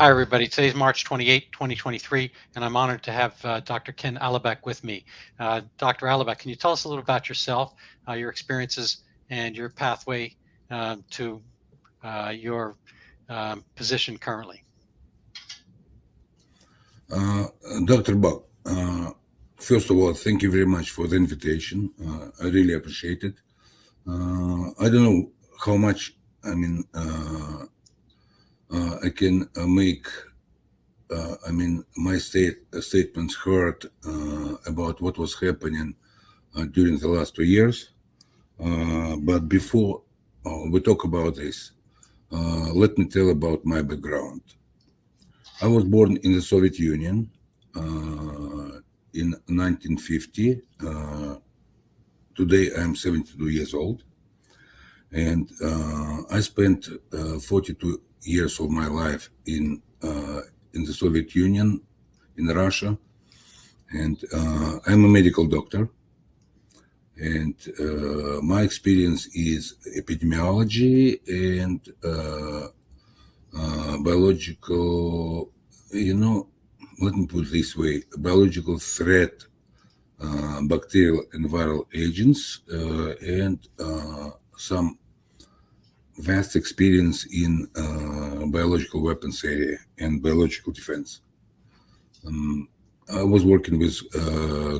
Hi, everybody. Today's March 28, 2023, and I'm honored to have Dr. Ken Alibek with me. Dr. Alibek, can you tell us a little about yourself, your experiences, and your pathway to your position currently? Uh, Dr. Bob, first of all, thank you very much for the invitation. I really appreciate it. I don't know how much, I can make, my statements heard about what was happening during the last 2 years. But before we talk about this, let me tell about my background. I was born in the Soviet Union in 1950. Today I'm 72 years old, and I spent 42 years of my life in the Soviet Union, in Russia, and I'm a medical doctor. And my experience is epidemiology and biological, let me put it this way, biological threat, bacterial and viral agents, and some vast experience in biological weapons area and biological defense. I was working with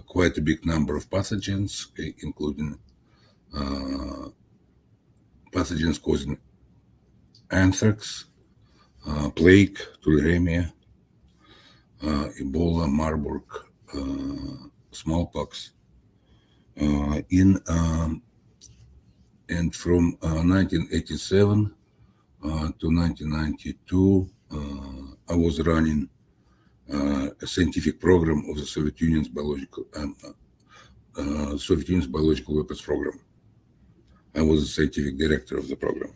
quite a big number of pathogens, including pathogens causing anthrax, plague, tularemia, Ebola, Marburg, smallpox. And from 1987 to 1992, I was running a scientific program of the Soviet Union's biological weapons program. I was the scientific director of the program.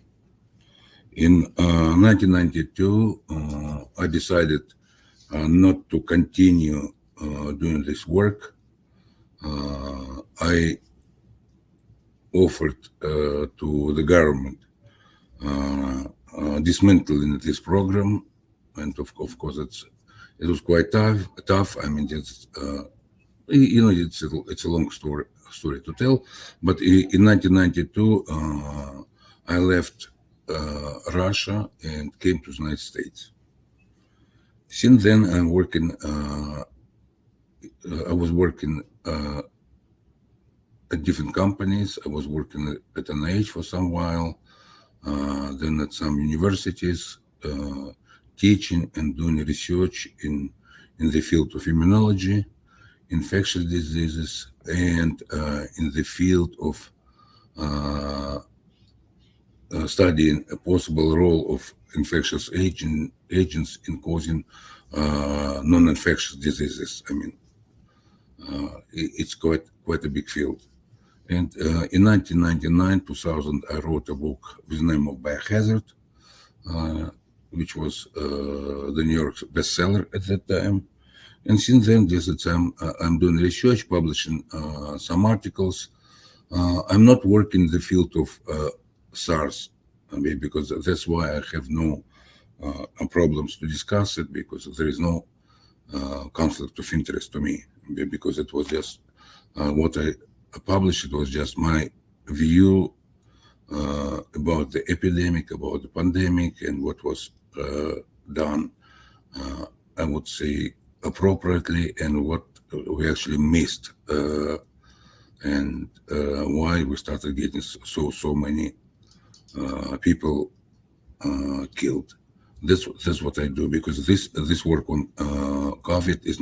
In 1992, I decided not to continue doing this work. I offered to the government dismantling this program, and of course it was quite tough. I mean, it's a long story to tell. But in 1992, I left Russia and came to the United States. Since then, I'm working. I was working at different companies. I was working at NIH for some while, then at some universities, teaching and doing research in the field of immunology, infectious diseases, and in the field of studying a possible role of infectious agents in causing non-infectious diseases. I mean, it's quite a big field. And in 1999, 2000, I wrote a book with the name of Biohazard, which was the New York bestseller at that time. And since then, just at time, I'm doing research, publishing some articles. I'm not working in the field of SARS, because that's why I have no problems to discuss it, because there is no conflict of interest to me, because it was just what I published. It was just my view about the epidemic, about the pandemic, and what was done, I would say, appropriately, and what we actually missed, and why we started getting so many people killed. That's what I do, because this work on COVID is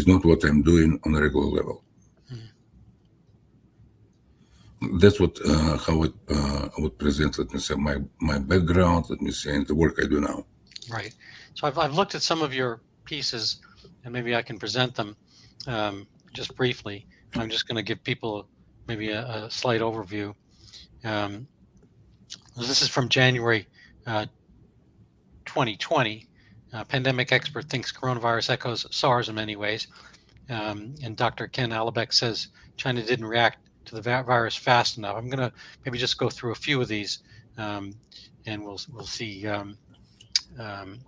not what I'm doing on a regular level. That's what how I would present. Let me say my background. Let me say, and the work I do now. Right. So I've looked at some of your pieces, and maybe I can present them just briefly. I'm just going to give people maybe a slight overview. This is from January 2020. Pandemic expert thinks coronavirus echoes SARS in many ways. And Dr. Ken Alibek says China didn't react to the virus fast enough. I'm going to maybe just go through a few of these, and we'll see um,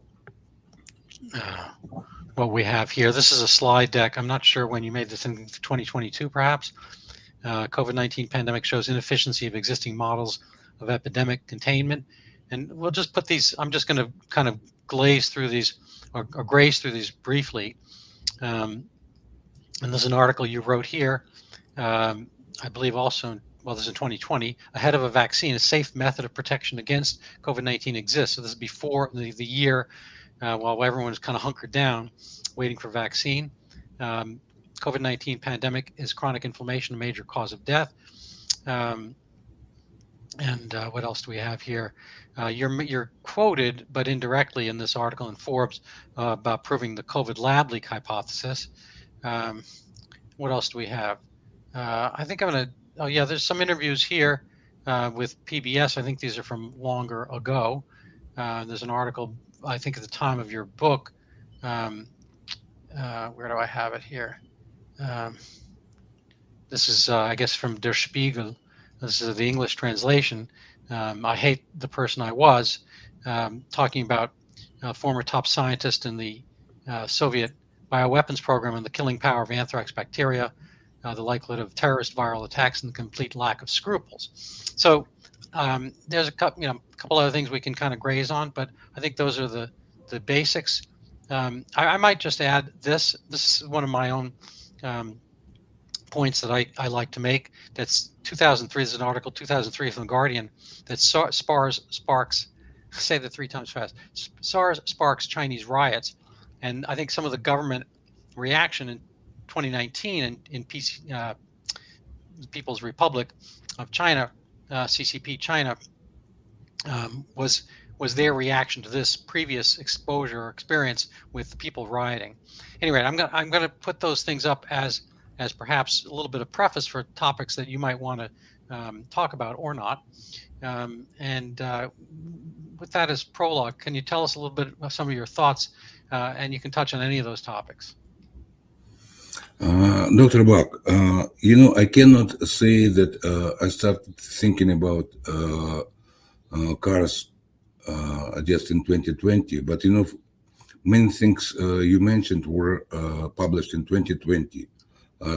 uh, what we have here. This is a slide deck. I'm not sure when you made this in 2022, perhaps. COVID-19 pandemic shows inefficiency of existing models of epidemic containment. And we'll just put these, I'm just going to kind of glaze through these or graze through these briefly. And there's an article you wrote here, I believe also, well, this is in 2020, ahead of a vaccine, a safe method of protection against COVID-19 exists. So this is before the year while everyone was kind of hunkered down waiting for vaccine. COVID-19 pandemic is chronic inflammation, a major cause of death. And what else do we have here? You're quoted, but indirectly in this article in Forbes about proving the COVID lab leak hypothesis. What else do we have? I think I'm going to, oh yeah, there's some interviews here with PBS. I think these are from longer ago. There's an article, I think at the time of your book. Where do I have it here? This is, I guess, from Der Spiegel. This is the English translation. I hate the person I was, talking about former top scientist in the Soviet bioweapons program and the killing power of anthrax bacteria, the likelihood of terrorist viral attacks, and the complete lack of scruples. So there's a couple other things we can kind of graze on, but I think those are the basics. I might just add this. This is one of my own points that I like to make. That's 2003. There's an article, 2003 from The Guardian, that sparks, say that 3 times fast, SARS sparks Chinese riots. And I think some of the government reaction in 2019 in People's Republic of China, CCP China, was their reaction to this previous exposure or experience with people rioting. Anyway, I'm gonna put those things up as perhaps a little bit of preface for topics that you might want to talk about or not. With that as prologue, can you tell us a little bit of some of your thoughts, and you can touch on any of those topics. Dr. Bach, I cannot say that I started thinking about cars just in 2020, but many things you mentioned were published in 2020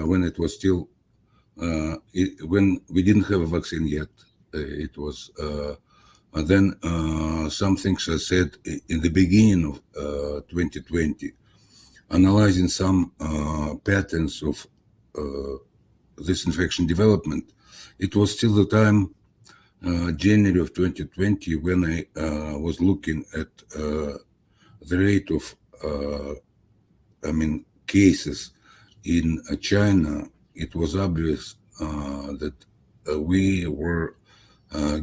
when it was still when we didn't have a vaccine yet. It was then some things I said in the beginning of 2020, analyzing some patterns of this infection development. It was still the time, January of 2020, when I was looking at the rate of, cases in China. It was obvious that we were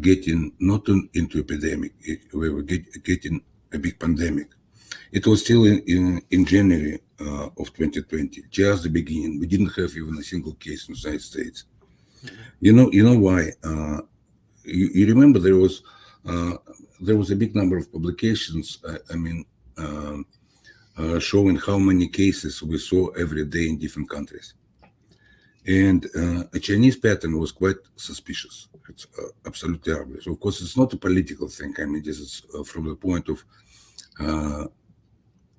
getting not into epidemic, we were getting a big pandemic. It was still in January of 2020, just the beginning. We didn't have even a single case in the United States. Mm-hmm. You know why? You remember there was a big number of publications. Showing how many cases we saw every day in different countries, and a Chinese pattern was quite suspicious. It's absolutely obvious. Of course, it's not a political thing. This is from the point of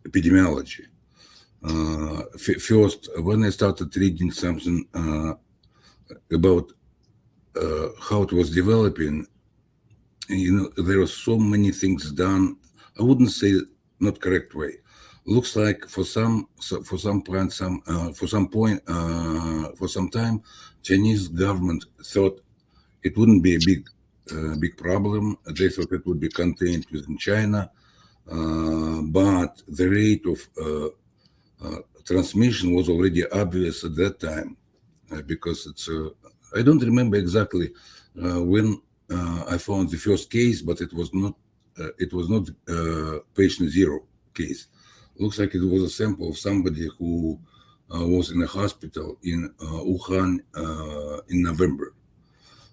epidemiology. First, when I started reading something about how it was developing, there were so many things done. I wouldn't say not correct way. Looks like for some time, Chinese government thought it wouldn't be a big problem. They thought it would be contained within China. But the rate of transmission was already obvious at that time, because it's I don't remember exactly when I found the first case, but it was not patient 0 case. Looks like it was a sample of somebody who was in a hospital in Wuhan in November.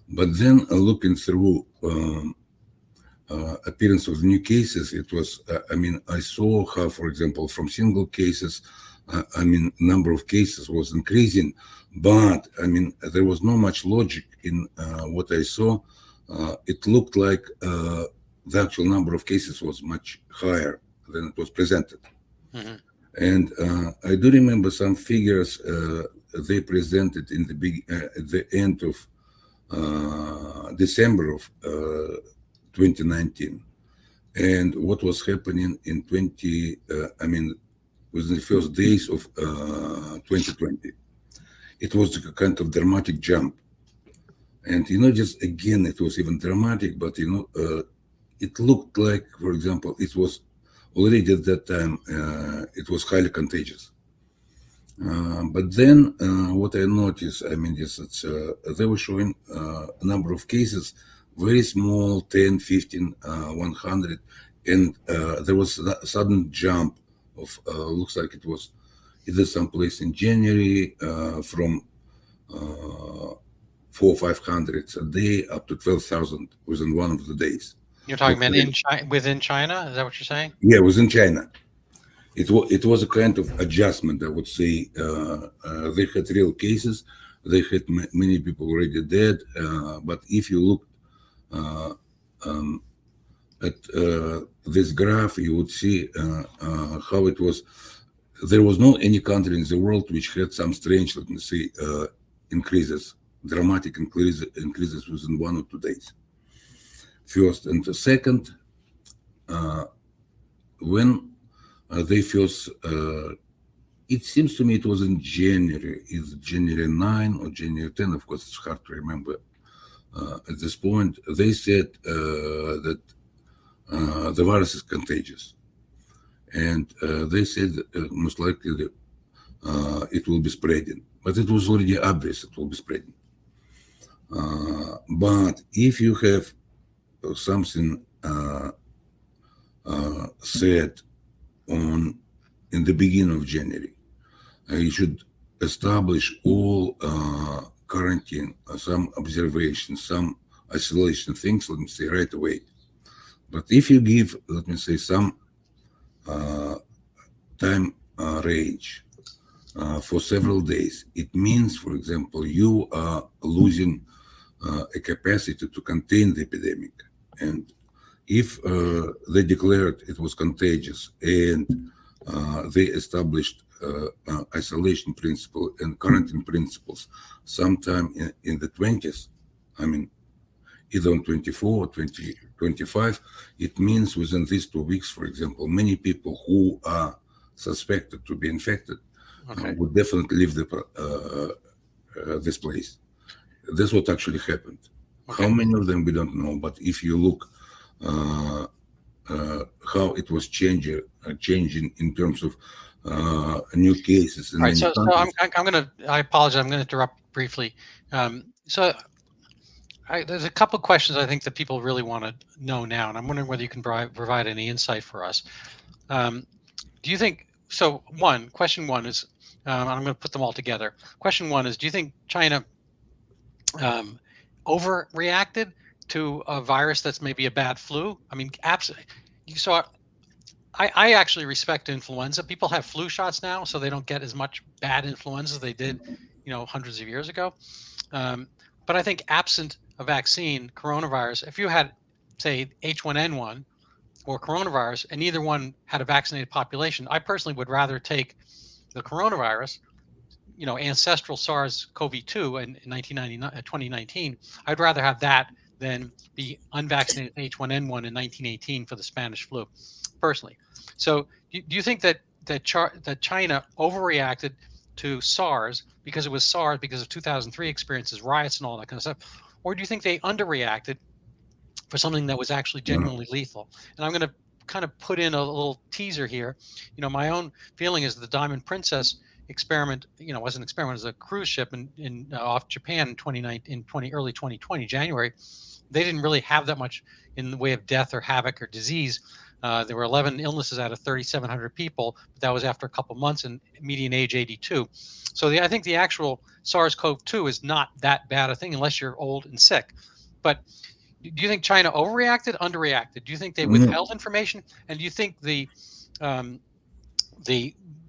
But then looking through appearance of new cases, it was, I saw how, for example, from single cases, number of cases was increasing, but there was not much logic in what I saw. It looked like the actual number of cases was much higher than it was presented. Mm-hmm. And I do remember some figures they presented in the at the end of December of 2019. And what was happening in within the first days of 2020. It was a kind of dramatic jump. And, just again, it was even dramatic, but, it looked like, for example, it was already at that time, it was highly contagious. But then what I noticed, they were showing a number of cases, very small, 10, 15, 100, and there was a sudden jump of, looks like it was either someplace in January from 400-500 a day up to 12,000 within one of the days. You're talking about within China? Is that what you're saying? Yeah, within China. It was a kind of adjustment, I would say. They had real cases. They had many people already dead. But if you look at this graph, you would see how it was. There was no any country in the world which had some strange, let me say, increases, dramatic increases within 1 or 2 days. First, and the second, when they first, it seems to me it was in January, it's January 9 or January 10, of course, it's hard to remember at this point. They said that the virus is contagious. And they said most likely it will be spreading. But it was already obvious it will be spreading. But if you have something said in the beginning of January, you should establish all quarantine, some observation, some isolation things, let me say, right away. But if you give, let me say, some time range for several days, it means, for example, you are losing a capacity to contain the epidemic. And if they declared it was contagious and they established isolation principle and quarantine principles sometime in the 20s, either on 24 or 25, it means within these 2 weeks, for example, many people who are suspected to be infected would definitely leave this place. That's what actually happened. Okay. How many of them, we don't know. But if you look how it was changing in terms of new cases. Right. So I apologize. I'm going to interrupt briefly. There's a couple of questions I think that people really want to know now, and I'm wondering whether you can provide any insight for us. Do you think, question one is, I'm going to put them all together. Question one is, do you think China overreacted to a virus that's maybe a bad flu? Absolutely. I actually respect influenza. People have flu shots now, so they don't get as much bad influenza as they did, hundreds of years ago. But I think absent a vaccine, coronavirus, if you had, say, H1N1 or coronavirus, and either one had a vaccinated population, I personally would rather take the coronavirus, ancestral SARS-CoV-2 in 2019. I'd rather have that than be unvaccinated H1N1 in 1918 for the Spanish flu, personally. So do you think that China overreacted to SARS because it was SARS, because of 2003 experiences, riots and all that kind of stuff? Or do you think they underreacted for something that was actually genuinely lethal? And I'm going to kind of put in a little teaser here. My own feeling is the Diamond Princess experiment, was an experiment, as a cruise ship in off Japan in early 2020, January. They didn't really have that much in the way of death or havoc or disease. There were 11 illnesses out of 3,700 people, but that was after a couple months, and median age 82. So I think the actual SARS-CoV-2 is not that bad a thing unless you're old and sick. But do you think China overreacted, underreacted? Do you think they withheld information? And do you think the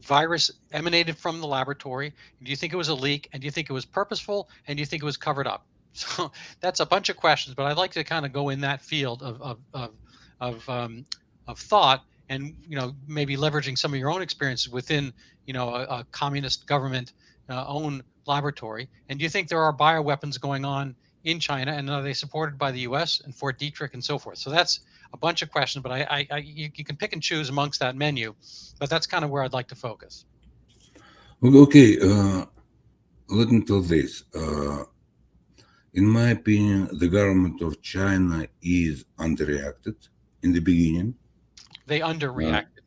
virus emanated from the laboratory? Do you think it was a leak? And do you think it was purposeful? And do you think it was covered up? So that's a bunch of questions, but I'd like to kind of go in that field of of thought, and maybe leveraging some of your own experiences within a communist government own laboratory. And do you think there are bioweapons going on in China, and are they supported by the U.S. and Fort Detrick and so forth? So that's a bunch of questions, but you can pick and choose amongst that menu, but that's kind of where I'd like to focus. Okay, let me tell this. In my opinion, the government of China is underreacted in the beginning. They underreacted.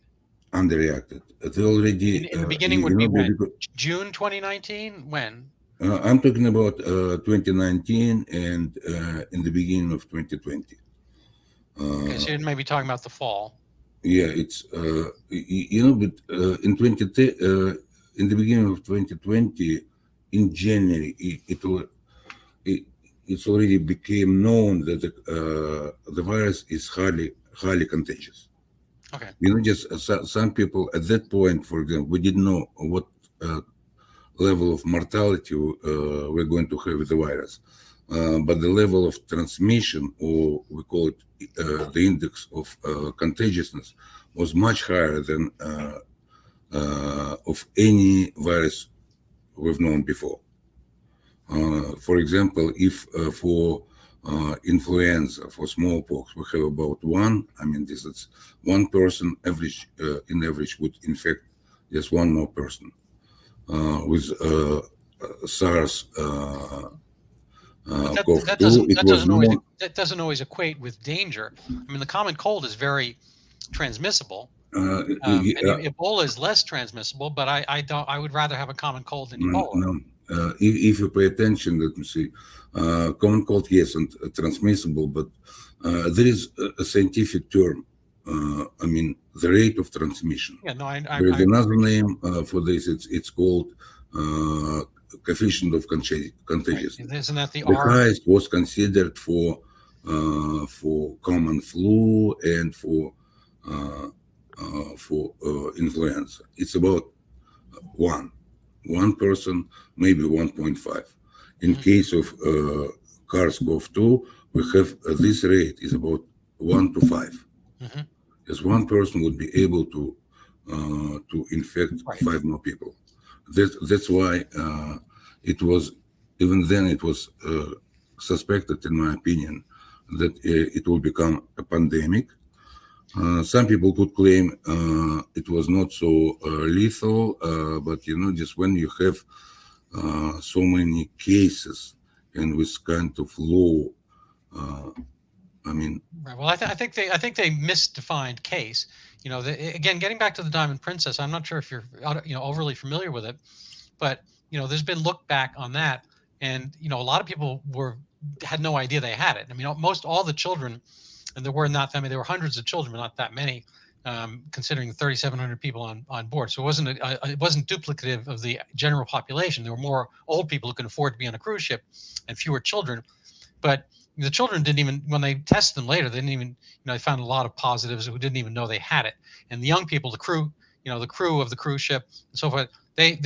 Underreacted. They already. In the beginning would be when? June 2019? When? I'm talking about 2019 and in the beginning of 2020. Okay, so you may be talking about the fall. Yeah, it's but in in the beginning of 2020, in January, it's already became known that the virus is highly contagious. Okay. Just some people at that point, for example, we didn't know what level of mortality we're going to have with the virus. But the level of transmission, or we call it the index of contagiousness, was much higher than of any virus we've known before. For example, if for influenza, for smallpox, we have about one. I mean, this is one person average in average would infect just one more person. With SARS. That doesn't always equate with danger. I mean, the common cold is very transmissible. And Ebola is less transmissible, but I would rather have a common cold than Ebola. No. If you pay attention, let me see. Common cold, yes, and transmissible, but there is a scientific term. I mean, the rate of transmission. Yeah, no, there is another name for this. It's called coefficient of contagiousness. Right. Isn't that the R? Highest was considered for common flu and for influenza. It's about one person, maybe 1.5. In case of SARS-CoV-2, we have this rate is about 1 to 5. As one person would be able to infect 5 more people. That's why it was, even then it was suspected, in my opinion, that it will become a pandemic. Some people could claim it was not so lethal, but just when you have so many cases and with kind of low, I mean. Right. Well, I think they misdefined case. Again, getting back to the Diamond Princess, I'm not sure if you're overly familiar with it, but there's been look back on that, and a lot of people had no idea they had it. I mean, all the children, and there were not that many. There were hundreds of children, but not that many, considering the 3,700 people on board. So it wasn't duplicative of the general population. There were more old people who could afford to be on a cruise ship, and fewer children. But the children didn't even, when they tested them later, they didn't even, they found a lot of positives who didn't even know they had it. And the young people, the crew of the cruise ship and so forth, they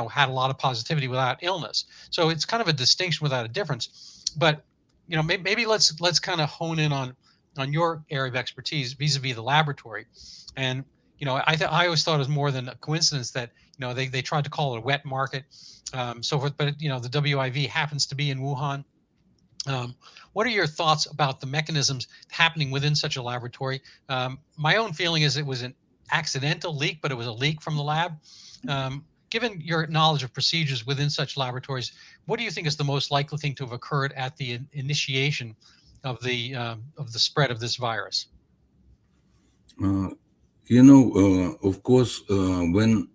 had a lot of positivity without illness. So it's kind of a distinction without a difference. But maybe let's kind of hone in on your area of expertise vis-a-vis the laboratory. And I always thought it was more than a coincidence that they tried to call it a wet market, so forth. But the WIV happens to be in Wuhan. What are your thoughts about the mechanisms happening within such a laboratory? My own feeling is it was an accidental leak, but it was a leak from the lab. Given your knowledge of procedures within such laboratories, what do you think is the most likely thing to have occurred at the initiation of the spread of this virus? Of course, when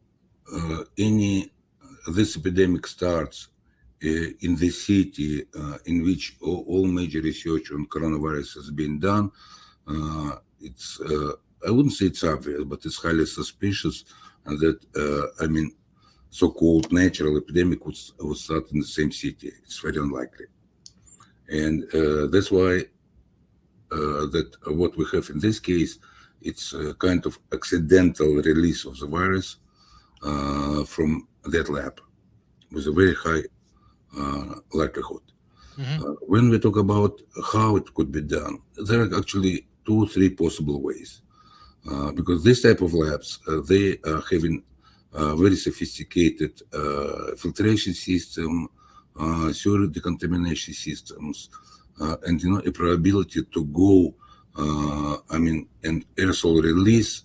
this epidemic starts in the city in which all major research on coronavirus has been done, it's I wouldn't say it's obvious, but it's highly suspicious that so-called natural epidemic would start in the same city. It's very unlikely, and that's why that what we have in this case, it's a kind of accidental release of the virus from that lab with a very high likelihood. When we talk about how it could be done, there are actually two or three possible ways. Because this type of labs, they are having very sophisticated filtration system, sewer decontamination systems, and a probability to go, and aerosol release.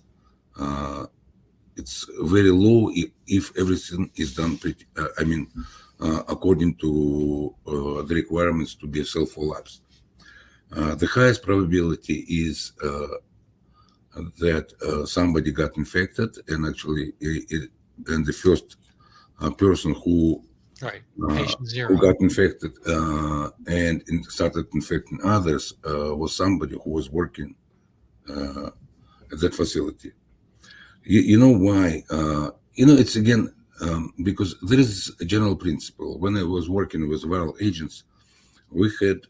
It's very low if everything is done according to the requirements to be self-collapsed. The highest probability is that somebody got infected, and actually, and the first person who patient zero, who got infected and started infecting others was somebody who was working at that facility. You know why? It's again because there is a general principle. When I was working with viral agents, we had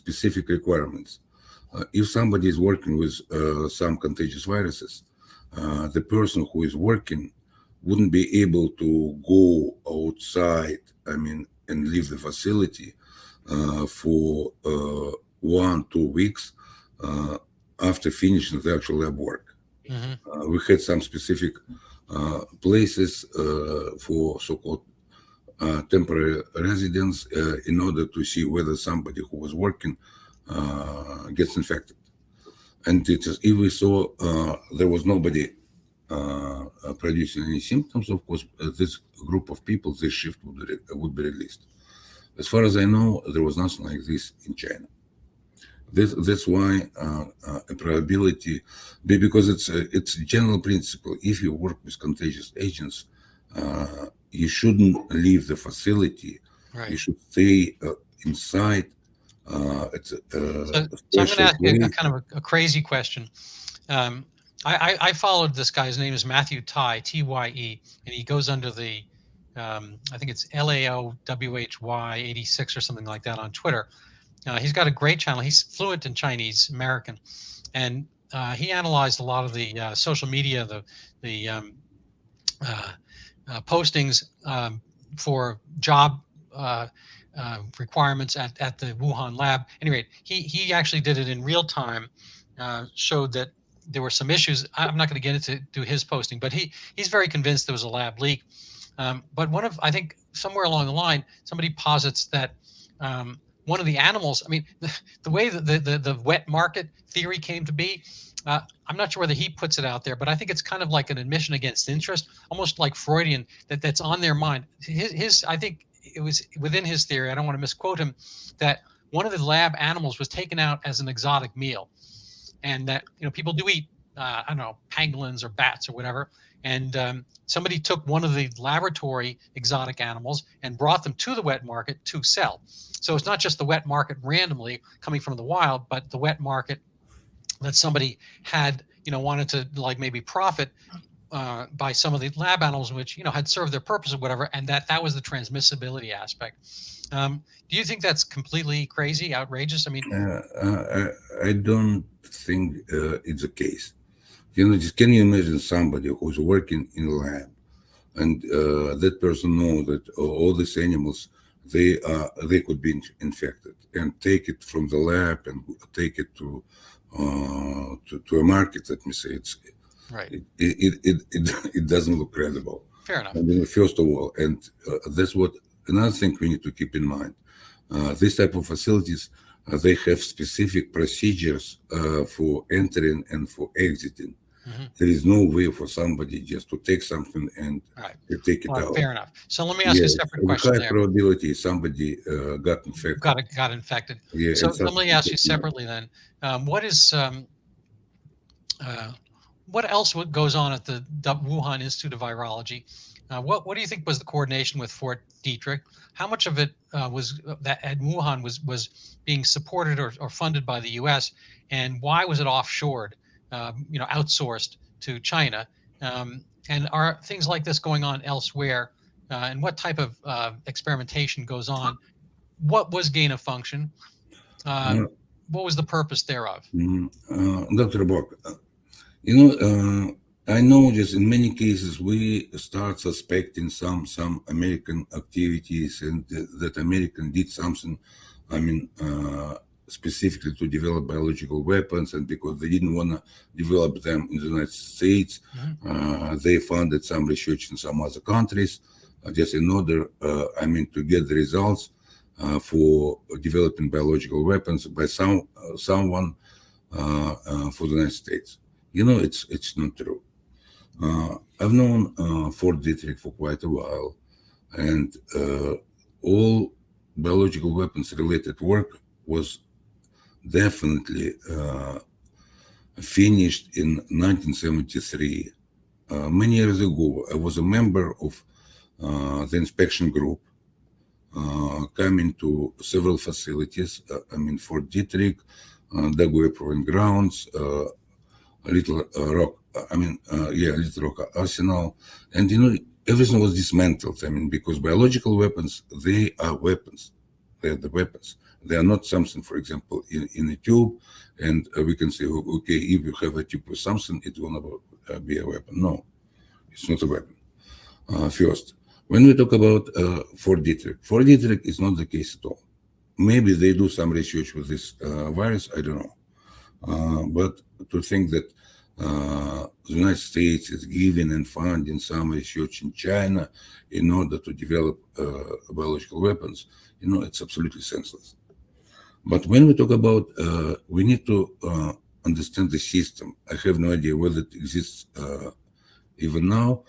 specific requirements. If somebody is working with some contagious viruses, the person who is working wouldn't be able to go outside, and leave the facility for 1-2 weeks after finishing the actual lab work. We had some specific places for so-called temporary residents in order to see whether somebody who was working gets infected. And if we saw there was nobody producing any symptoms, of course, this group of people, this shift would be released. As far as I know, there was nothing like this in China. That's why a probability, because it's a general principle. If you work with contagious agents, you shouldn't leave the facility. Right. You should stay inside. So I'm going to ask you a kind of a crazy question. I followed this guy. His name is Matthew Tye, Tye, and he goes under the, I think it's LAOWHY 86 or something like that on Twitter. He's got a great channel. He's fluent in Chinese American, and he analyzed a lot of the social media, the postings for job requirements at the Wuhan lab. Anyway, he actually did it in real time, showed that there were some issues. I'm not going to get into his posting, but he's very convinced there was a lab leak. But I think somewhere along the line, somebody posits that one of the animals, the way that the wet market theory came to be, I'm not sure whether he puts it out there, but I think it's kind of like an admission against interest, almost like Freudian, that's on their mind. I think it was within his theory, I don't want to misquote him, that one of the lab animals was taken out as an exotic meal. And that, people do eat, I don't know, pangolins or bats or whatever. And somebody took one of the laboratory exotic animals and brought them to the wet market to sell. So it's not just the wet market randomly coming from the wild, but the wet market that somebody had, wanted to maybe profit by some of the lab animals, which, had served their purpose or whatever. And that was the transmissibility aspect. Do you think that's completely crazy, outrageous? I don't think it's the case. Just can you imagine somebody who's working in a lab, and that person knows that all these animals, they could be infected, and take it from the lab and take it to a market? Let me say, it's right. It doesn't look credible. Fair enough. First of all, and that's what another thing we need to keep in mind. This type of facilities, they have specific procedures for entering and for exiting. There is no way for somebody just to take something and take it out. Fair enough. So let me ask you a separate question. High probability somebody got infected. Got infected. Yeah, so let me ask you separately then. What else goes on at the Wuhan Institute of Virology? What do you think was the coordination with Fort Detrick? How much of it was that at Wuhan was being supported or funded by the U.S., and why was it offshored, outsourced to China? And are things like this going on elsewhere? And what type of experimentation goes on? What was gain of function? What was the purpose thereof? Dr. Bok, I know just in many cases we start suspecting some American activities, and that American did something, specifically to develop biological weapons, and because they didn't want to develop them in the United States, they funded some research in some other countries, just in order, to get the results for developing biological weapons by someone for the United States. It's not true. I've known Fort Detrick for quite a while, and all biological weapons related work was definitely finished in 1973. Many years ago, I was a member of the inspection group coming to several facilities. Fort Detrick, Daguerre Proving Grounds, Little Rock. Little Rock Arsenal, and everything was dismantled. Because biological weapons, they are weapons. They are the weapons. They are not something, for example, in a tube, and we can say, okay, if you have a tube with something, it will not be a weapon. No, it's not a weapon. First, when we talk about Fort Detrick is not the case at all. Maybe they do some research with this virus, I don't know. But to think that the United States is giving and funding some research in China in order to develop biological weapons, it's absolutely senseless. But when we talk about, we need to understand the system. I have no idea whether it exists even now.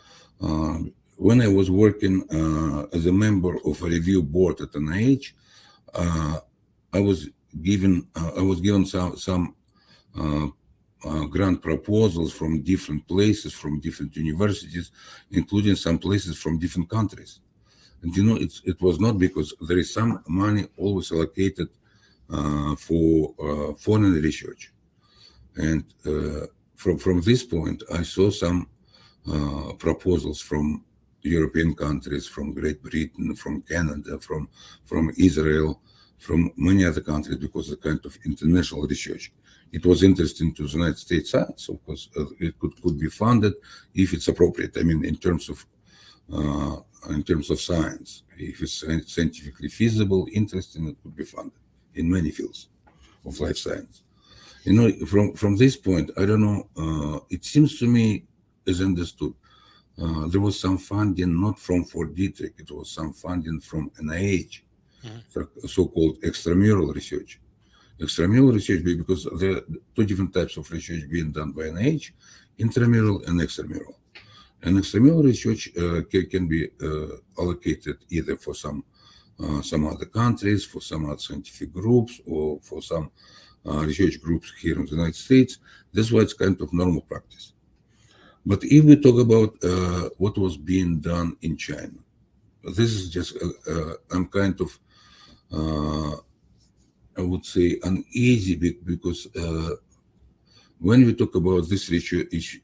When I was working as a member of a review board at NIH, I was given some grant proposals from different places, from different universities, including some places from different countries. And it was not because there is some money always allocated for foreign research. And from this point, I saw some proposals from European countries, from Great Britain, from Canada, from Israel, from many other countries, because the kind of international research. It was interesting to the United States science, of course. It could be funded if it's appropriate. In terms of science, if it's scientifically feasible, interesting, it could be funded in many fields of life science. From this point, I don't know. It seems to me, as understood, there was some funding not from Fort Detrick. It was some funding from NIH, so-called extramural research. Extramural research, because there are two different types of research being done by NIH, intramural and extramural. And extramural research can be allocated either for some other countries, for some other scientific groups, or for some research groups here in the United States. That's why it's kind of normal practice. But if we talk about what was being done in China, this is just, I'm kind of, I would say, uneasy, because when we talk about this research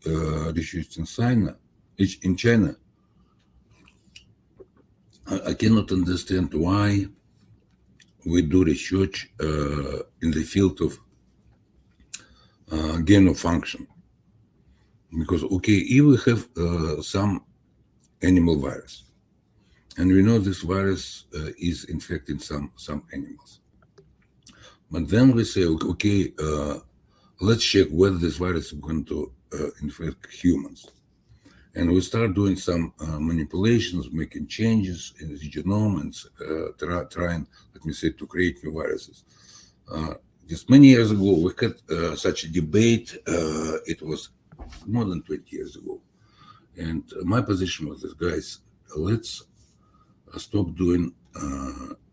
in China, I cannot understand why we do research in the field of gain of function. Because, okay, if we have some animal virus, and we know this virus is infecting some animals, but then we say, okay, let's check whether this virus is going to infect humans. And we start doing some manipulations, making changes in the genome, and trying, let me say, to create new viruses. Just many years ago, we had such a debate. It was more than 20 years ago. And my position was this, guys, let's stop doing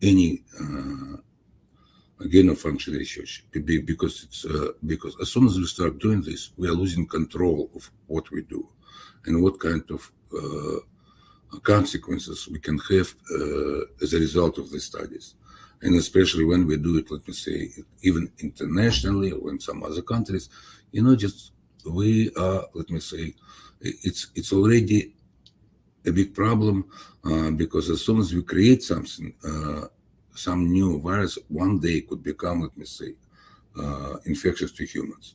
any gain of function research, because as soon as we start doing this, we are losing control of what we do and what kind of consequences we can have as a result of the studies. And especially when we do it, let me say, even internationally or in some other countries, we are, let me say, it's already a big problem, because as soon as we create something, some new virus one day could become, let me say, infectious to humans.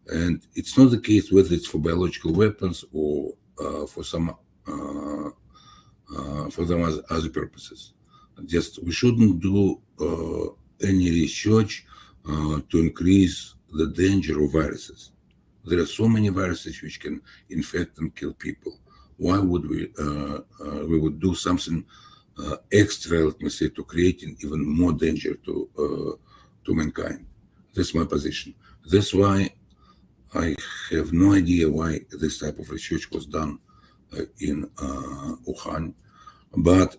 And it's not the case whether it's for biological weapons or for some other purposes. Just we shouldn't do any research to increase the danger of viruses. There are so many viruses which can infect and kill people. Why would we would do something extra, let me say, to creating even more danger to mankind? That's my position. That's why I have no idea why this type of research was done in Wuhan, but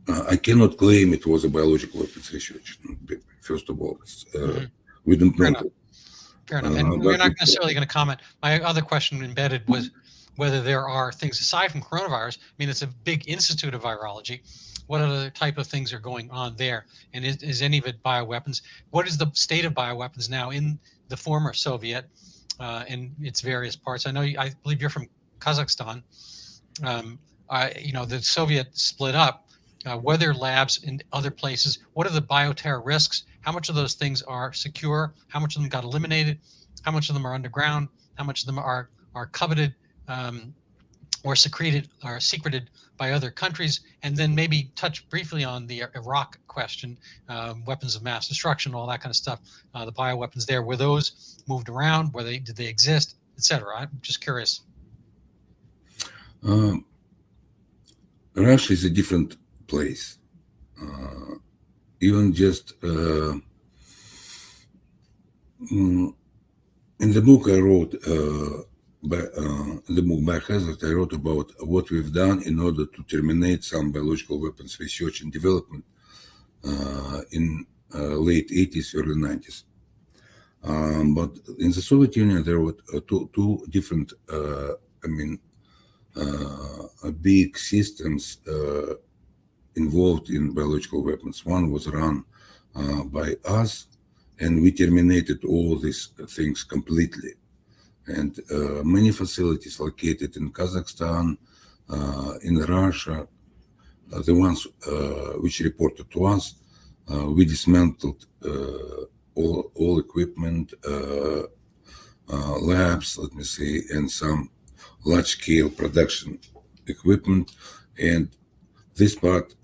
I cannot claim it was a biological weapons research. First of all, we don't Fair know. enough. Fair enough. And we're not necessarily going to comment. My other question embedded was whether there are things aside from coronavirus. I mean, it's a big institute of virology. What other type of things are going on there? And is any of it bioweapons? What is the state of bioweapons now in the former Soviet in its various parts? I believe you're from Kazakhstan. The Soviet split up. Were there labs in other places? What are the bioterror risks? How much of those things are secure? How much of them got eliminated? How much of them are underground? How much of them are coveted or secreted by other countries? And then maybe touch briefly on the Iraq question, weapons of mass destruction, all that kind of stuff. The bioweapons there, were those moved around? Did they exist, etc.? I'm just curious. Russia is a different place. Even just in the book I wrote, the book Biohazard, I wrote about what we've done in order to terminate some biological weapons research and development in late 80s, early 90s. But in the Soviet Union, there were two different, big systems involved in biological weapons. One was run by us, and we terminated all these things completely. And many facilities located in Kazakhstan, in Russia, the ones which reported to us, we dismantled all equipment, labs, let me say, and some large-scale production equipment. And this part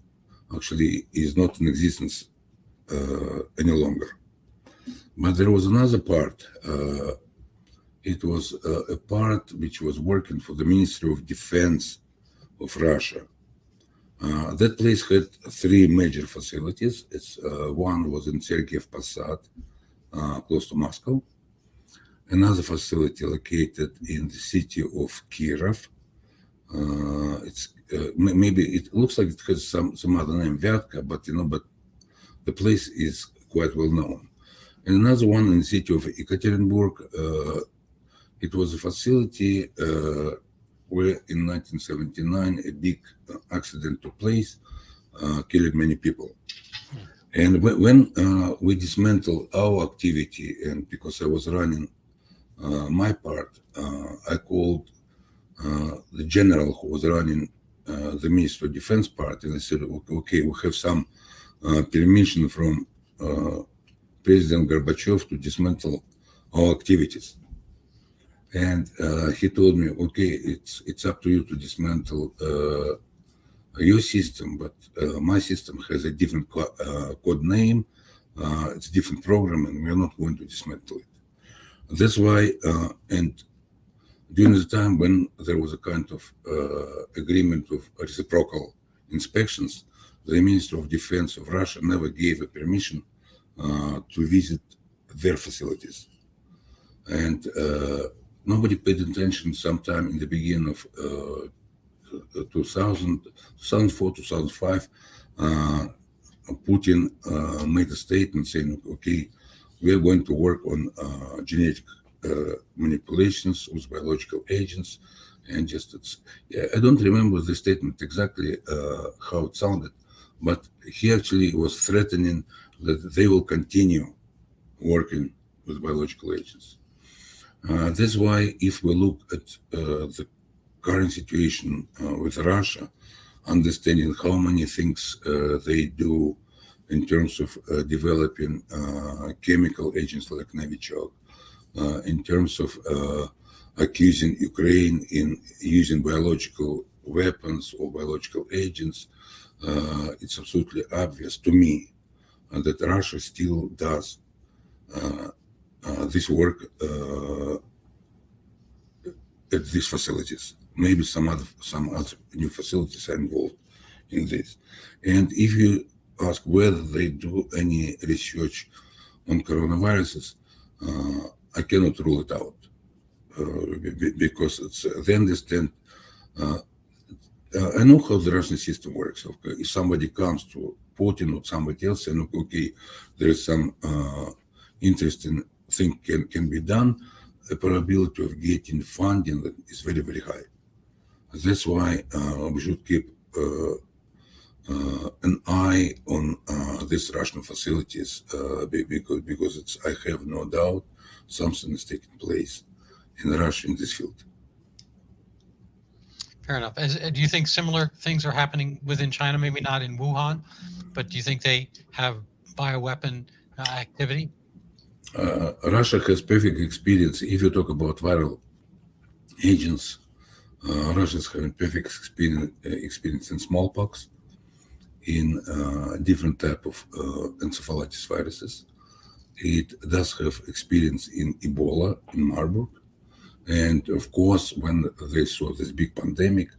actually is not in existence any longer. But there was another part. It was a part which was working for the Ministry of Defense of Russia. That place had three major facilities. One was in Sergiev Posad, close to Moscow. Another facility located in the city of Kiev. Maybe it looks like it has some other name, Vyatka, but the place is quite well known. And another one in the city of Ekaterinburg. It was a facility where in 1979 a big accident took place, killing many people. And when we dismantled our activity, and because I was running my part, I called the general who was running the Ministry of Defense part, and I said, okay, we have some permission from President Gorbachev to dismantle our activities. And he told me, okay, it's up to you to dismantle your system, but my system has a different code name, it's a different program, and we're not going to dismantle it. That's why, and during the time when there was a kind of agreement of reciprocal inspections, the Minister of Defense of Russia never gave a permission to visit their facilities. And nobody paid attention sometime in the beginning of 2004, 2005. Putin made a statement saying, okay, we are going to work on genetic manipulations with biological agents. And I don't remember the statement exactly how it sounded, but he actually was threatening that they will continue working with biological agents. That's why if we look at the current situation with Russia, understanding how many things they do in terms of developing chemical agents like Novichok, in terms of accusing Ukraine in using biological weapons or biological agents, it's absolutely obvious to me that Russia still does this work at these facilities. Maybe some other new facilities are involved in this. And if you ask whether they do any research on coronaviruses, I cannot rule it out because they understand. I know how the Russian system works. Okay? If somebody comes to Putin or somebody else and okay, there is some interesting thing can be done, the probability of getting funding is very, very high. That's why we should keep an eye on these Russian facilities because I have no doubt something is taking place in Russia in this field. Fair enough. Do you think similar things are happening within China? Maybe not in Wuhan, but do you think they have bioweapon activity? Russia has perfect experience. If you talk about viral agents, Russia is having perfect experience in smallpox, in different type of encephalitis viruses. It does have experience in Ebola in Marburg. And of course, when they saw this big pandemic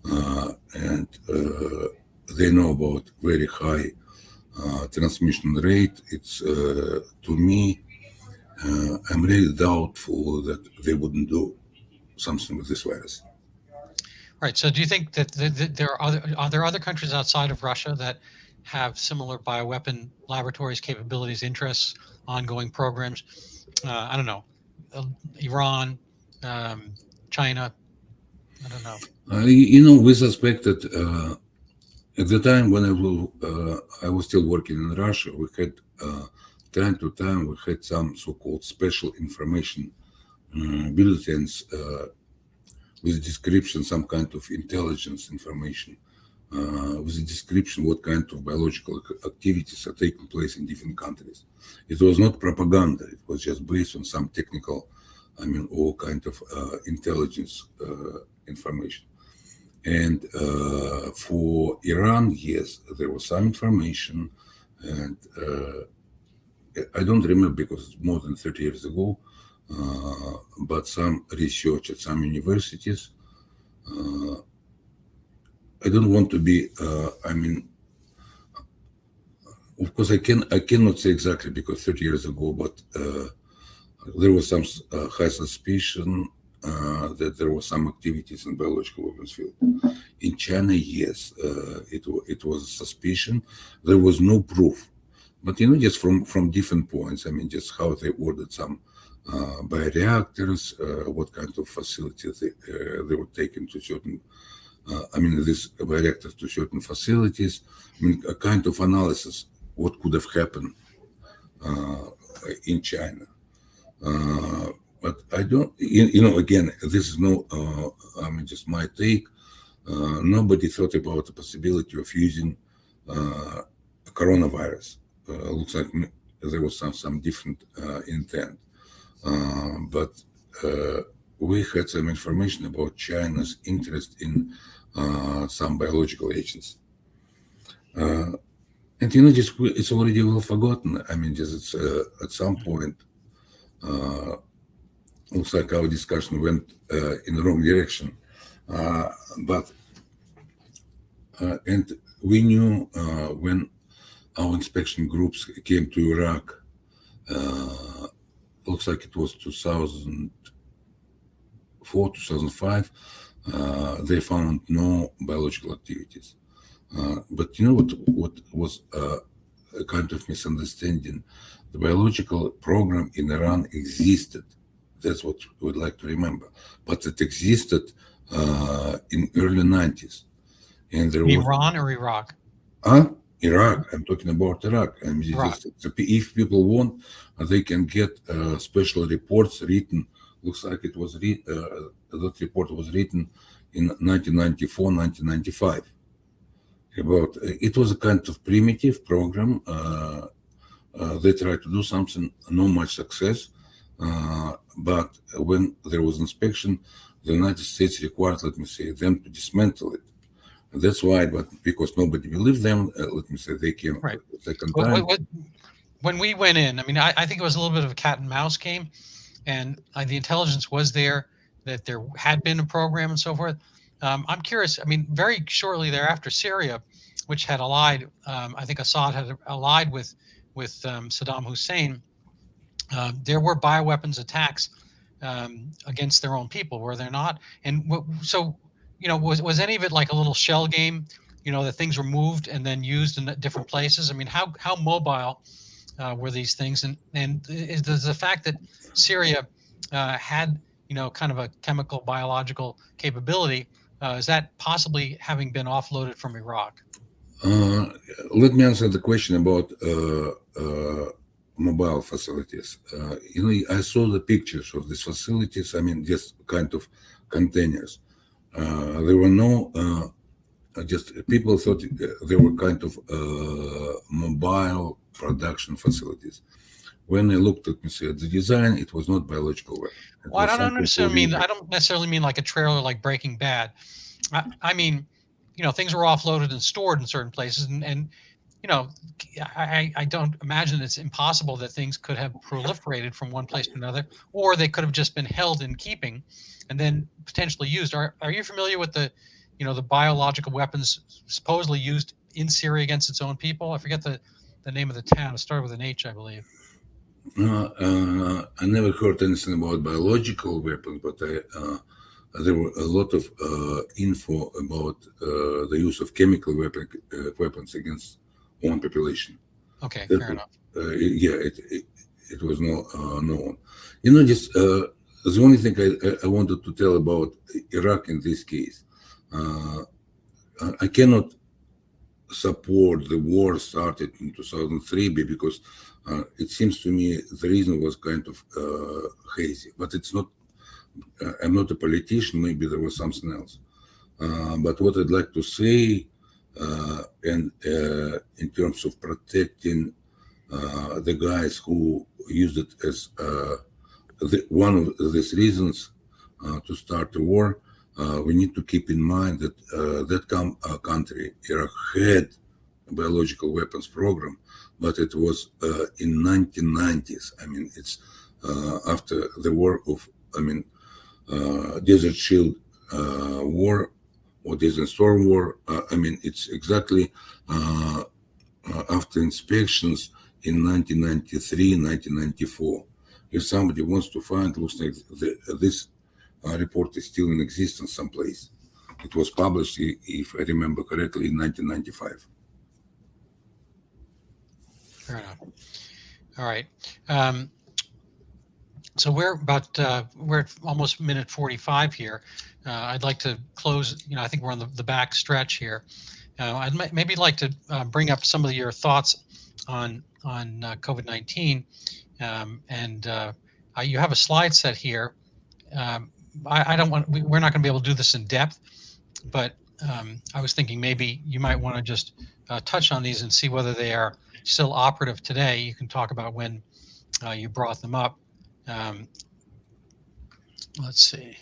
and they know about very high transmission rate, it's to me, I'm really doubtful that they wouldn't do something with this virus. Right. So do you think that are there other countries outside of Russia that have similar bioweapon laboratories, capabilities, interests, ongoing programs? I don't know, Iran, China. I don't know. We suspected at the time when I was still working in Russia, we had time to time we had some so-called special information bulletins with description, some kind of intelligence information, with a description what kind of biological activities are taking place in different countries. It was not propaganda. It was just based on some technical, all kind of intelligence information. And for Iran, yes, there was some information, and I don't remember because it's more than 30 years ago, but some research at some universities. I don't want to be, of course, I cannot say exactly because 30 years ago, but there was some high suspicion that there was some activities in biological weapons field. In China, yes, it was a suspicion. There was no proof, but just from different points. Just how they ordered some bioreactors, what kind of facilities they were taken to certain. These bioreactors to certain facilities. A kind of analysis what could have happened in China. But I don't, again, this is no, just my take. Nobody thought about the possibility of using coronavirus. Looks like there was some different intent. But we had some information about China's interest in some biological agents. And it's already well forgotten. It's at some point, looks like our discussion went in the wrong direction. And we knew when our inspection groups came to Iraq, looks like it was 2004, 2005, they found no biological activities. But what was a kind of misunderstanding? The biological program in Iran existed. That's what we would like to remember. But it existed in early 90s. And there Iran or Iraq? Iraq. I'm talking about Iraq. If people want, they can get special reports written. Looks like it was that report was written in 1994, 1995. It was a kind of primitive program. They tried to do something, no much success. But when there was inspection, the United States required, them to dismantle it. That's why, but because nobody believed them, they came right. second time. when we went in, I mean, I think it was a little bit of a cat and mouse game, and the intelligence was there that there had been a program and so forth. I'm curious. I mean, very shortly thereafter, Syria, which had allied, I think Assad had allied with Saddam Hussein. There were bioweapons attacks against their own people, were there not? And so, was any of it like a little shell game? That things were moved and then used in different places. I mean, how mobile were these things? And is the fact that Syria had kind of a chemical biological capability, is that possibly having been offloaded from Iraq? Uh, Let me answer the question about mobile facilities. I saw the pictures of these facilities. I mean, just kind of containers. There were no, just people thought they were kind of mobile production facilities. When I looked at the design, it was not biological weapon. It Well, was something for the. I don't necessarily mean like a trailer like Breaking Bad. I mean, things were offloaded and stored in certain places, and you know, I don't imagine it's impossible that things could have proliferated from one place to another, or they could have just been held in keeping and then potentially used. Are you familiar with the biological weapons supposedly used in Syria against its own people? I forget the name of the town. It started with an H, I believe. I never heard anything about biological weapons, but there were a lot of info about the use of chemical weapons against one population. Okay, That, fair enough. yeah, it was known. Just the only thing I wanted to tell about Iraq in this case, I cannot support the war started in 2003 because it seems to me the reason was kind of hazy, but it's not. I'm not a politician. Maybe there was something else. But what I'd like to say, and in terms of protecting the guys who used it as one of these reasons to start the war, we need to keep in mind that that country, Iraq, had a biological weapons program, but it was in 1990s. I mean, it's after the war of, Desert Shield War or Desert Storm War. It's exactly after inspections in 1993, 1994. If somebody wants to find, looks like this report is still in existence someplace. It was published, if I remember correctly, in 1995. Fair enough. All right. So we're at almost minute 45 here. I'd like to close. I think we're on the back stretch here. I'd maybe like to bring up some of your thoughts on COVID-19, and you have a slide set here. I don't want. We're not going to be able to do this in depth, but I was thinking maybe you might want to just touch on these and see whether they are still operative today. You can talk about when you brought them up. Let's see.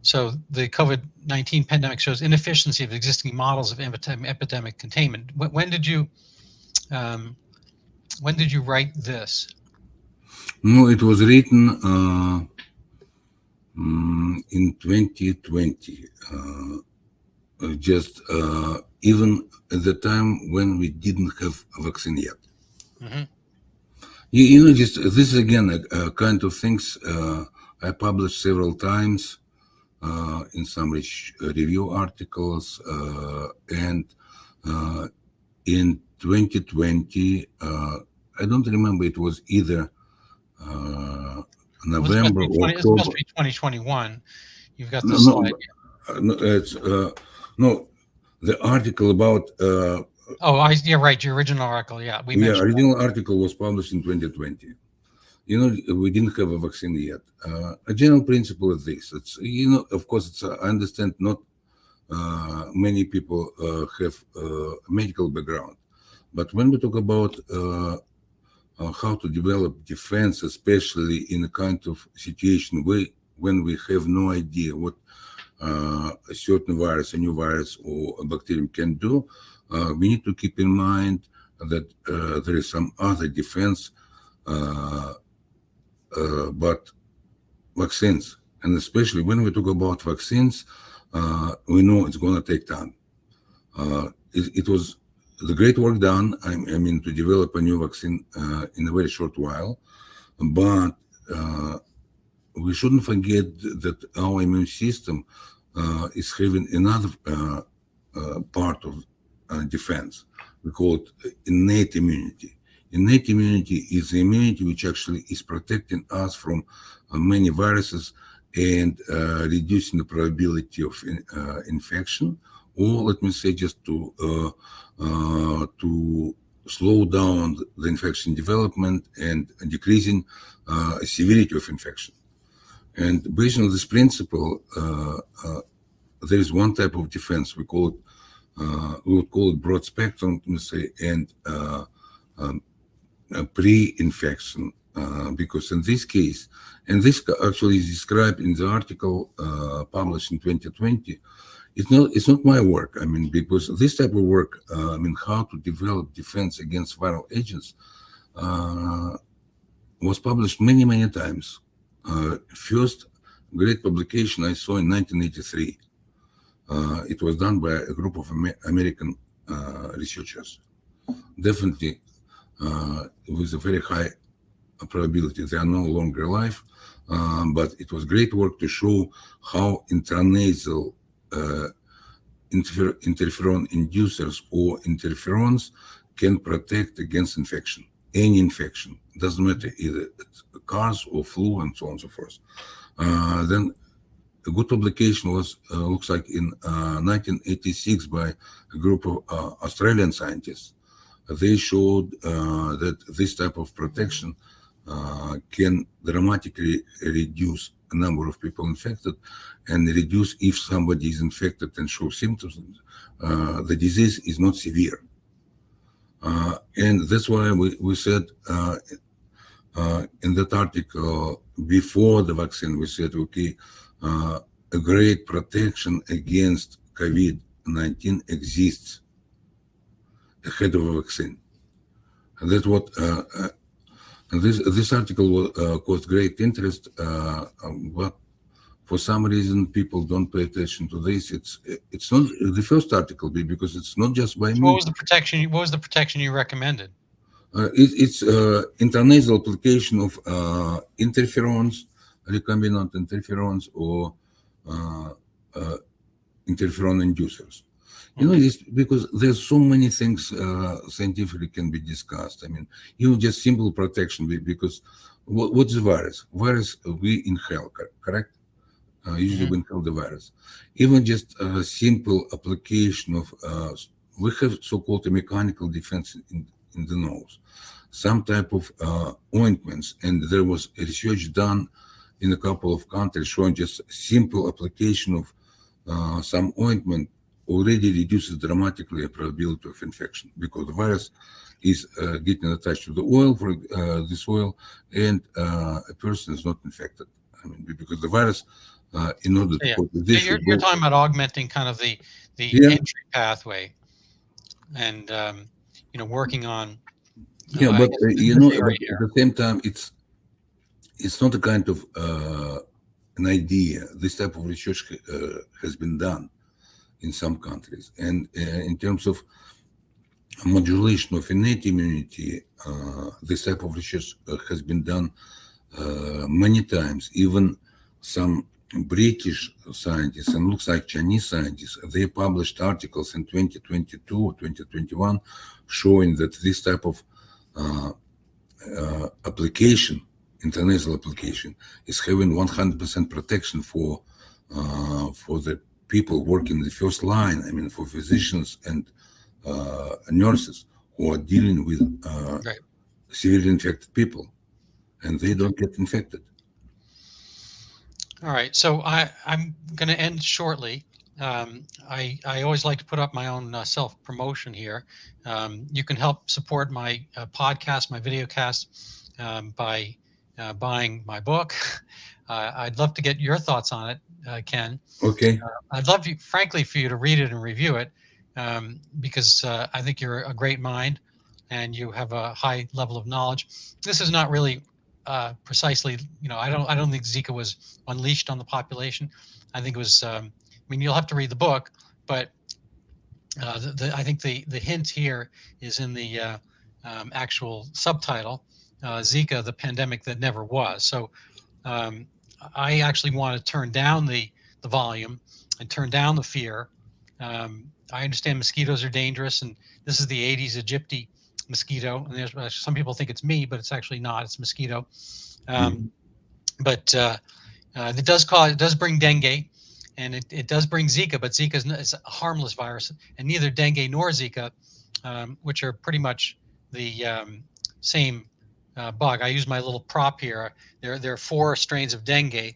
So the COVID-19 pandemic shows inefficiency of existing models of epidemic containment. When did you write this? No, it was written in 2020. Just even at the time when we didn't have a vaccine yet. Mm-hmm. Just this is again a kind of things I published several times in some review articles, and in 2020, I don't remember, it was either November or October. It's supposed to be 2021. You've got the slide. No, the article about. Yeah, right. Your original article, yeah. Original article was published in 2020. We didn't have a vaccine yet. A general principle is this. It's, of course, it's, I understand not many people have medical background. But when we talk about how to develop defense, especially in a kind of situation when we have no idea what a certain virus, a new virus, or a bacterium can do, we need to keep in mind that there is some other defense uh, but vaccines. And especially when we talk about vaccines, we know it's going to take time. It was the great work done, I mean, to develop a new vaccine in a very short while. But we shouldn't forget that our immune system is having another part of defense. We call it innate immunity. Innate immunity is the immunity which actually is protecting us from many viruses and reducing the probability of infection, or let me say just to slow down the infection development and decreasing severity of infection. And based on this principle, there is one type of defense we would call it broad spectrum, let me say, and pre-infection, because in this case, and this actually is described in the article published in 2020. It's not my work. I mean, because this type of work, I mean, how to develop defense against viral agents, was published many times. First great publication I saw in 1983. It was done by a group of American researchers. Definitely with a very high probability. They are no longer alive, but it was great work to show how intranasal interferon inducers or interferons can protect against infection, any infection. Doesn't matter either it's SARS or flu and so on and so forth. Then a good publication was, looks like in 1986 by a group of Australian scientists. They showed that this type of protection can dramatically reduce the number of people infected and reduce if somebody is infected and shows symptoms, the disease is not severe. And that's why we said in that article, before the vaccine, we said, okay, a great protection against COVID-19 exists ahead of a vaccine. And that's what this article caused great interest, but for some reason people don't pay attention to this. It's not the first article because it's not just by me. What was the protection? What was the protection you recommended? It's intranasal application of interferons, recombinant interferons, or interferon inducers. You know, it's because there's so many things scientifically can be discussed. I mean, just simple protection, because what's the virus? Virus we inhale, correct? Usually we inhale the virus. Even just a simple application of, we have so-called a mechanical defense in the nose, some type of ointments, and there was research done in a couple of countries showing just simple application of some ointment already reduces dramatically the probability of infection, because the virus is getting attached to the oil, for this oil, and a person is not infected. I mean, because the virus, in order to put this, you're talking about augmenting kind of the entry pathway, and working on. But but at the same time, it's not a kind of an idea. This type of research has been done in some countries, and in terms of modulation of innate immunity, this type of research has been done many times. Even some British scientists, and looks like Chinese scientists, they published articles in 2022 or 2021 showing that this type of application, intranasal application, is having 100% protection for the people working in the first line. I mean, for physicians and nurses who are dealing with severely infected people, and they don't get infected. All right, so I'm going to end shortly. I always like to put up my own self-promotion here. You can help support my podcast, my videocast, by buying my book. I'd love to get your thoughts on it, Ken. Okay. I'd love, frankly, for you to read it and review it, because I think you're a great mind. and you have a high level of knowledge. This is not really precisely, I don't think Zika was unleashed on the population. I think it was, I mean, you'll have to read the book, but I think the hint here is in the actual subtitle, Zika, the pandemic that never was. So um, I actually want to turn down the volume and turn down the fear. I understand mosquitoes are dangerous, and this is the Aedes aegypti mosquito. And there's some people think it's me, but it's actually not. It's a mosquito. Um, Mhm. but it does bring dengue, and it does bring Zika. But Zika is a harmless virus, and neither dengue nor Zika, which are pretty much the same bug. I use my little prop here. There are four strains of dengue,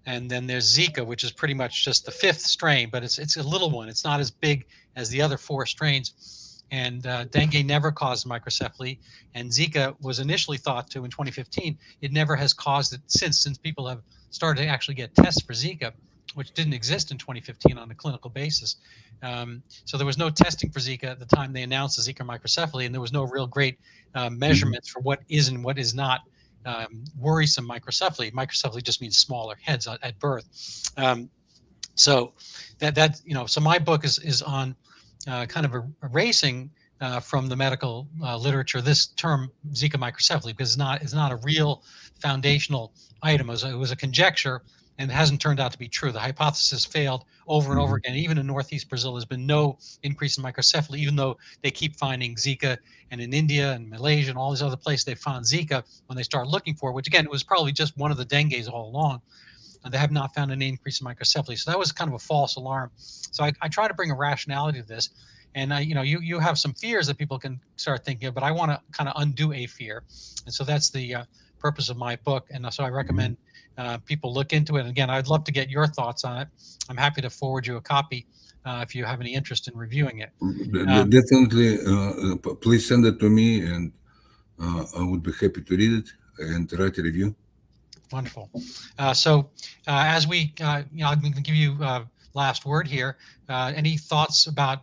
and then there's Zika, which is pretty much just the fifth strain, but it's a little one. It's not as big as the other four strains. And dengue never caused microcephaly, and Zika was initially thought to in 2015. It never has caused it since people have started to actually get tests for Zika, which didn't exist in 2015 on a clinical basis. So there was no testing for Zika at the time they announced the Zika microcephaly, and there was no real great Mhm. measurements for what is and what is not worrisome microcephaly. Microcephaly just means smaller heads at birth. So so my book is on kind of erasing from the medical literature this term Zika microcephaly, because it's not a real foundational item. It was a conjecture, and it hasn't turned out to be true. The hypothesis failed over and over Mhm. again. Even in northeast Brazil, there's been no increase in microcephaly, even though they keep finding Zika. And in India and Malaysia and all these other places, they found Zika when they start looking for it, which again, it was probably just one of the dengues all along. And they have not found any increase in microcephaly. So that was kind of a false alarm. So I try to bring a rationality to this. And you have some fears that people can start thinking of, but I want to kind of undo a fear. And so that's the purpose of my book. And so I Mhm. recommend people look into it. And again, I'd love to get your thoughts on it. I'm happy to forward you a copy if you have any interest in reviewing it. Um, Definitely, please send it to me, and I would be happy to read it and write a review. Wonderful. So, as I'm going to give you last word here. Any thoughts about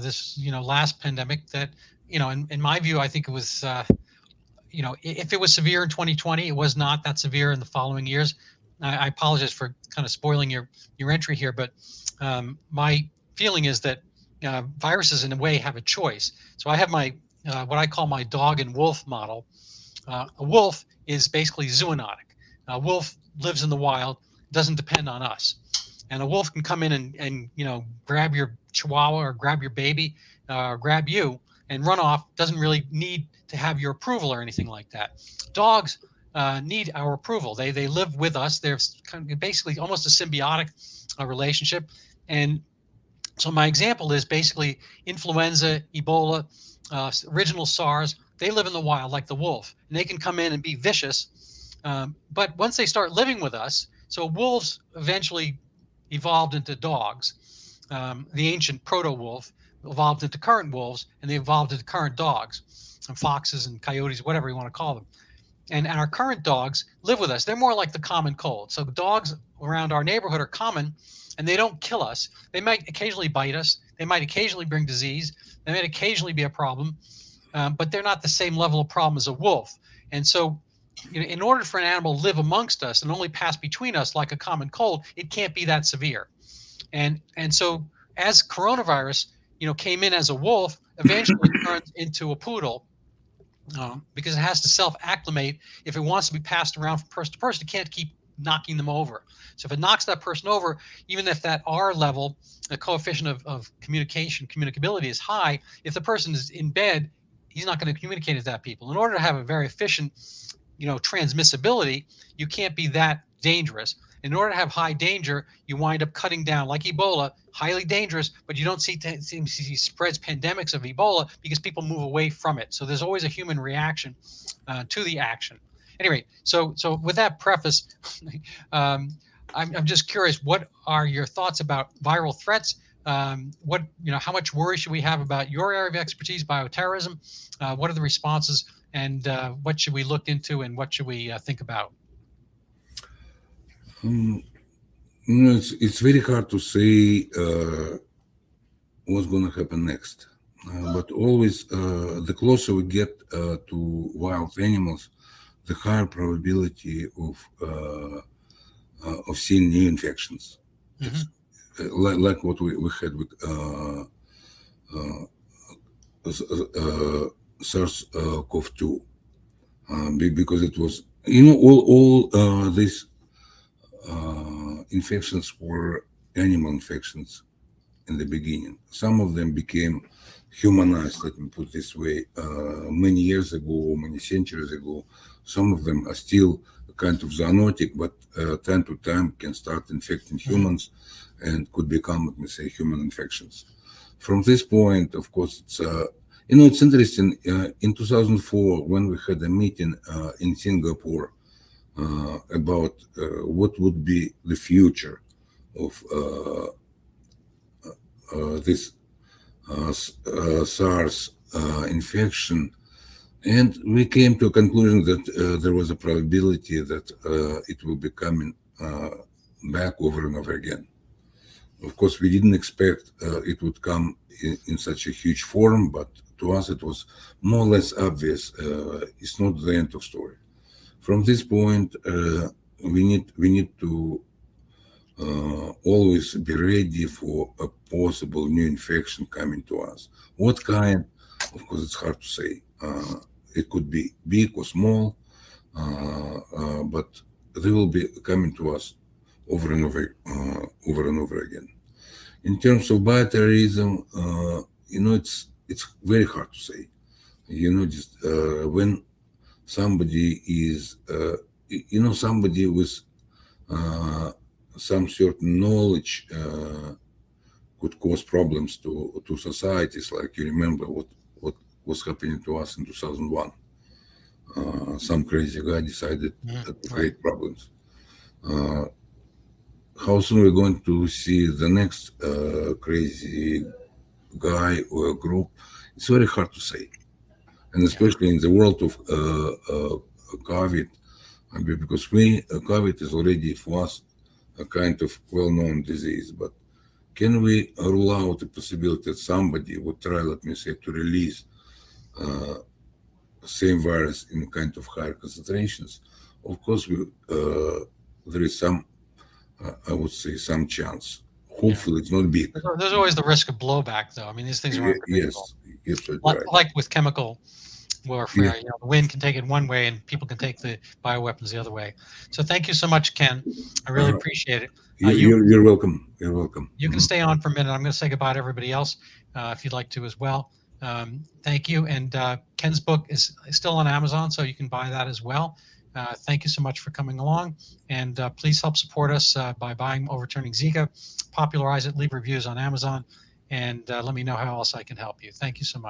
this, last pandemic that, in my view, I think it was, if it was severe in 2020, it was not that severe in the following years. I apologize for kind of spoiling your entry here, but my feeling is that viruses, in a way, have a choice. So I have my what I call my dog and wolf model. A wolf is basically zoonotic. A wolf lives in the wild, doesn't depend on us. And a wolf can come in and grab your chihuahua or grab your baby or grab you and run off. Doesn't really need to have your approval or anything like that. Dogs need our approval. They live with us. They're kind of basically almost a symbiotic relationship. And so my example is basically influenza, Ebola, original SARS. They live in the wild like the wolf, and they can come in and be vicious. But once they start living with us, so wolves eventually evolved into dogs. The ancient proto-wolf evolved into current wolves, and they evolved into current dogs, and foxes and coyotes, whatever you want to call them. And our current dogs live with us. They're more like the common cold. So dogs around our neighborhood are common, and they don't kill us. They might occasionally bite us. They might occasionally bring disease. They might occasionally be a problem, but they're not the same level of problem as a wolf. And so, in order for an animal to live amongst us and only pass between us like a common cold, it can't be that severe. And so, as coronavirus, came in as a wolf, eventually turns into a poodle, because it has to self acclimate. If it wants to be passed around from person to person, it can't keep knocking them over. So if it knocks that person over, even if that R level, the coefficient of communicability is high, if the person is in bed, he's not going to communicate with that people. In order to have a very efficient, transmissibility, you can't be that dangerous. In order to have high danger, you wind up cutting down, like Ebola, highly dangerous, but you don't see spreads pandemics of Ebola because people move away from it. So there's always a human reaction to the action. Anyway, so with that preface, um, I'm just curious, what are your thoughts about viral threats? How much worry should we have about your area of expertise, bioterrorism? What are the responses, and what should we look into, and what should we think about? Um, it's very hard to say what's going to happen next. but always the closer we get to wild animals, the higher probability of seeing new infections. Hmm. It's like what we had with SARS-CoV-2, because it was, all these infections were animal infections in the beginning. Some of them became humanized, let me put it this way, many years ago, many centuries ago. Some of them are still kind of zoonotic, but time to time can start infecting Hmm. humans and could become, let me say, human infections. From this point, of course, it's interesting. In 2004, when we had a meeting in Singapore about what would be the future of this SARS infection, and we came to a conclusion that there was a probability that it will be coming back over and over again. Of course, we didn't expect it would come in such a huge form, but to us it was more or less obvious. It's not the end of story. From this point, we need to always be ready for a possible new infection coming to us. What kind? Of course, it's hard to say. It could be big or small, but they will be coming to us over and over again. In terms of bioterrorism, it's very hard to say. Just when somebody is, somebody with uh, some certain knowledge could cause problems to societies. Like you remember what was happening to us in 2001. Some crazy guy decided Hmm. to Right. create problems. Uh, how soon we're going to see the next crazy guy or group? It's very hard to say, and Yeah. especially in the world of COVID, because COVID is already for us a kind of well-known disease. But can we rule out the possibility that somebody would try, let me say, to release same virus in kind of higher concentrations? Of course, there is some, I would say, some chance. Yeah. Hopefully, it's not big. There's always the risk of blowback, though. I mean, these things are unpredictable. Yes, you're absolutely right. Like with chemical Yeah, warfare, the wind can take it one way and people can take the bioweapons the other way. So thank you so much, Ken. I really uh, appreciate it. you, You you're, you're welcome. You're welcome. you can stay on for a minute. I'm going to say goodbye to everybody else if you'd like to as well. Thank you. And Ken's book is still on Amazon, so you can buy that as well. Thank you so much for coming along. And please help support us by buying Overturning Zika, popularize it, leave reviews on Amazon, and let me know how else I can help you. Thank you so much.